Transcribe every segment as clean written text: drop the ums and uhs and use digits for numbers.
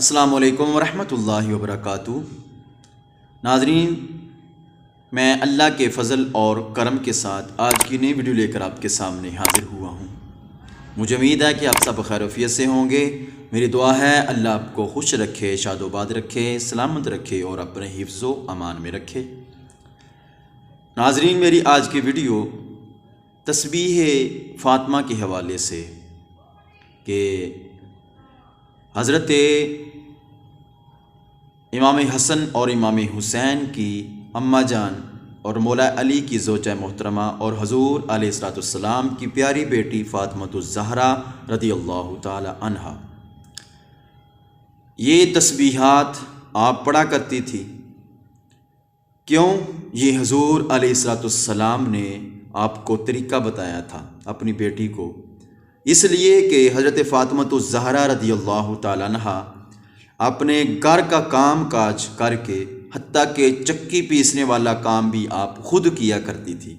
السلام علیکم ورحمۃ اللہ وبرکاتہ۔ ناظرین، میں اللہ کے فضل اور کرم کے ساتھ آج کی نئی ویڈیو لے کر آپ کے سامنے حاضر ہوا ہوں۔ مجھے امید ہے کہ آپ سب خیر وعافیت سے ہوں گے۔ میری دعا ہے اللہ آپ کو خوش رکھے، شاد و باد رکھے، سلامت رکھے اور اپنے حفظ و امان میں رکھے۔ ناظرین، میری آج کی ویڈیو تسبیح فاطمہ کے حوالے سے کہ حضرت امام حسن اور امام حسین کی اماں جان اور مولا علی کی زوجہ محترمہ اور حضور علیہ الصلوۃ والسلام کی پیاری بیٹی فاطمۃ الزہرا رضی اللہ تعالی عنہا، یہ تسبیحات آپ پڑھا کرتی تھی۔ کیوں؟ یہ حضور علیہ الصلوۃ والسلام نے آپ کو طریقہ بتایا تھا اپنی بیٹی کو، اس لیے کہ حضرت فاطمۃ الزہرا رضی اللہ تعالی عنہا اپنے گھر کا کام کاج کر کے حتیٰ کہ چکی پیسنے والا کام بھی آپ خود کیا کرتی تھی۔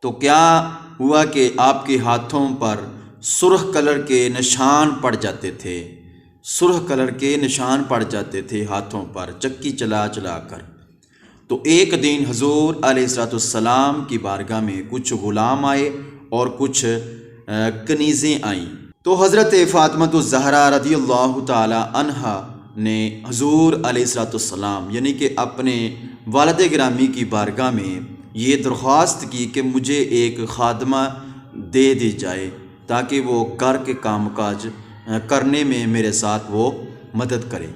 تو کیا ہوا کہ آپ کے ہاتھوں پر سرخ کلر کے نشان پڑ جاتے تھے، سرخ کلر کے نشان پڑ جاتے تھے ہاتھوں پر چکی چلا چلا کر۔ تو ایک دن حضور علیہ الصلوۃ والسلام کی بارگاہ میں کچھ غلام آئے اور کچھ کنیزیں آئیں۔ تو حضرت فاطمۃ الزہرا رضی اللہ تعالی عنہا نے حضور علیہ الصلوۃ والسلام یعنی کہ اپنے والد گرامی کی بارگاہ میں یہ درخواست کی کہ مجھے ایک خادمہ دے دی جائے تاکہ وہ گھر کے کام کاج کرنے میں میرے ساتھ وہ مدد کرے۔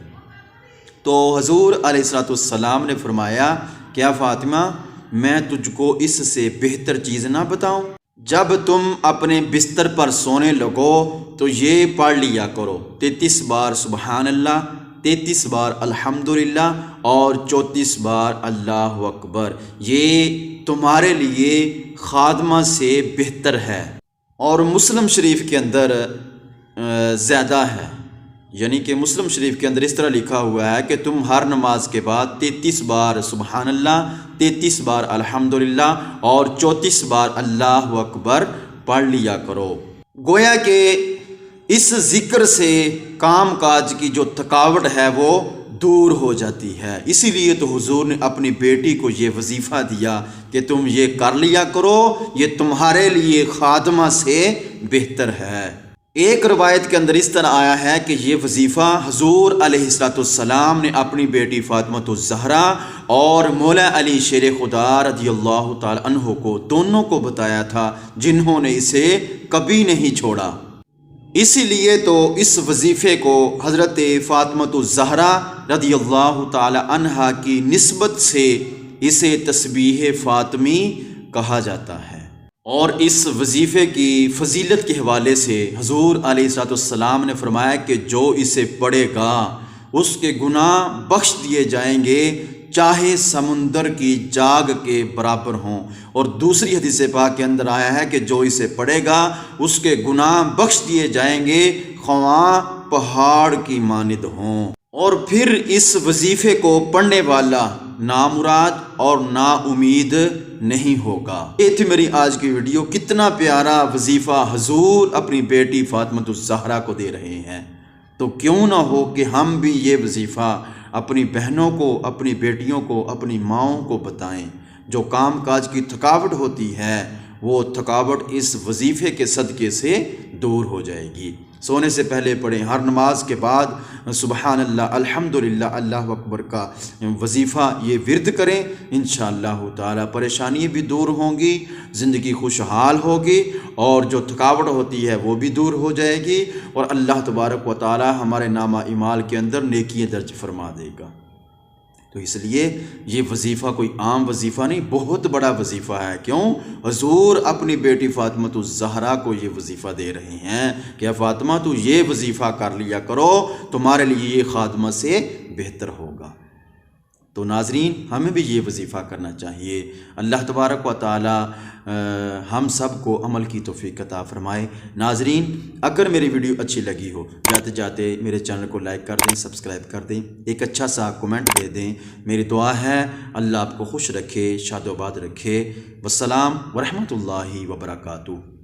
تو حضور علیہ الصلوۃ والسلام نے فرمایا، کیا فاطمہ میں تجھ کو اس سے بہتر چیز نہ بتاؤں؟ جب تم اپنے بستر پر سونے لگو تو یہ پڑھ لیا کرو 33 بار سبحان اللہ، 33 بار الحمدللہ اور 34 بار اللہ اکبر۔ یہ تمہارے لیے خادمہ سے بہتر ہے۔ اور مسلم شریف کے اندر زیادہ ہے، یعنی کہ مسلم شریف کے اندر اس طرح لکھا ہوا ہے کہ تم ہر نماز کے بعد 33 بار سبحان اللہ، 33 بار الحمدللہ اور 34 بار اللہ اکبر پڑھ لیا کرو۔ گویا کہ اس ذکر سے کام کاج کی جو تھکاوٹ ہے وہ دور ہو جاتی ہے۔ اسی لیے تو حضور نے اپنی بیٹی کو یہ وظیفہ دیا کہ تم یہ کر لیا کرو، یہ تمہارے لیے خادمہ سے بہتر ہے۔ ایک روایت کے اندر اس طرح آیا ہے کہ یہ وظیفہ حضور علیہ الصلوۃ والسلام نے اپنی بیٹی فاطمۃ الزہرا اور مولا علی شیر خدا رضی اللہ تعالی عنہ کو، دونوں کو بتایا تھا، جنہوں نے اسے کبھی نہیں چھوڑا۔ اسی لیے تو اس وظیفے کو حضرت فاطمۃ الزہرا رضی اللہ تعالی عنہا کی نسبت سے اسے تسبیح فاطمی کہا جاتا ہے۔ اور اس وظیفے کی فضیلت کے حوالے سے حضور علیہ الصلوۃ والسلام نے فرمایا کہ جو اسے پڑھے گا اس کے گناہ بخش دیے جائیں گے، چاہے سمندر کی جاگ کے برابر ہوں۔ اور دوسری حدیث پاک کے اندر آیا ہے کہ جو اسے پڑھے گا اس کے گناہ بخش دیے جائیں گے، خواہ پہاڑ کی مانند ہوں۔ اور پھر اس وظیفے کو پڑھنے والا نامراد اور نا امید نہیں ہوگا۔ یہ تھی میری آج کی ویڈیو۔ کتنا پیارا وظیفہ حضور اپنی بیٹی فاطمۃ الزہرا کو دے رہے ہیں، تو کیوں نہ ہو کہ ہم بھی یہ وظیفہ اپنی بہنوں کو، اپنی بیٹیوں کو، اپنی ماؤں کو بتائیں۔ جو کام کاج کی تھکاوٹ ہوتی ہے وہ تھکاوٹ اس وظیفے کے صدقے سے دور ہو جائے گی۔ سونے سے پہلے پڑھیں، ہر نماز کے بعد سبحان اللہ، الحمدللہ، اللہ اکبر کا وظیفہ یہ ورد کریں۔ انشاءاللہ تعالی پریشانی بھی دور ہوں گی، زندگی خوشحال ہوگی اور جو تھکاوٹ ہوتی ہے وہ بھی دور ہو جائے گی، اور اللہ تبارک و تعالی ہمارے نامہ اعمال کے اندر نیکیاں درج فرما دے گا۔ تو اس لیے یہ وظیفہ کوئی عام وظیفہ نہیں، بہت بڑا وظیفہ ہے۔ کیوں؟ حضور اپنی بیٹی فاطمۃ الزہرا کو یہ وظیفہ دے رہے ہیں کہ فاطمہ تو یہ وظیفہ کر لیا کرو، تمہارے لیے یہ خادمہ سے بہتر ہوگا۔ تو ناظرین، ہمیں بھی یہ وظیفہ کرنا چاہیے۔ اللہ تبارک و تعالی ہم سب کو عمل کی توفیق عطا فرمائے۔ ناظرین، اگر میری ویڈیو اچھی لگی ہو، جاتے جاتے میرے چینل کو لائک کر دیں، سبسکرائب کر دیں، ایک اچھا سا کمنٹ دے دیں۔ میری دعا ہے اللہ آپ کو خوش رکھے، شاد و آباد رکھے۔ والسلام ورحمۃ اللہ وبرکاتہ۔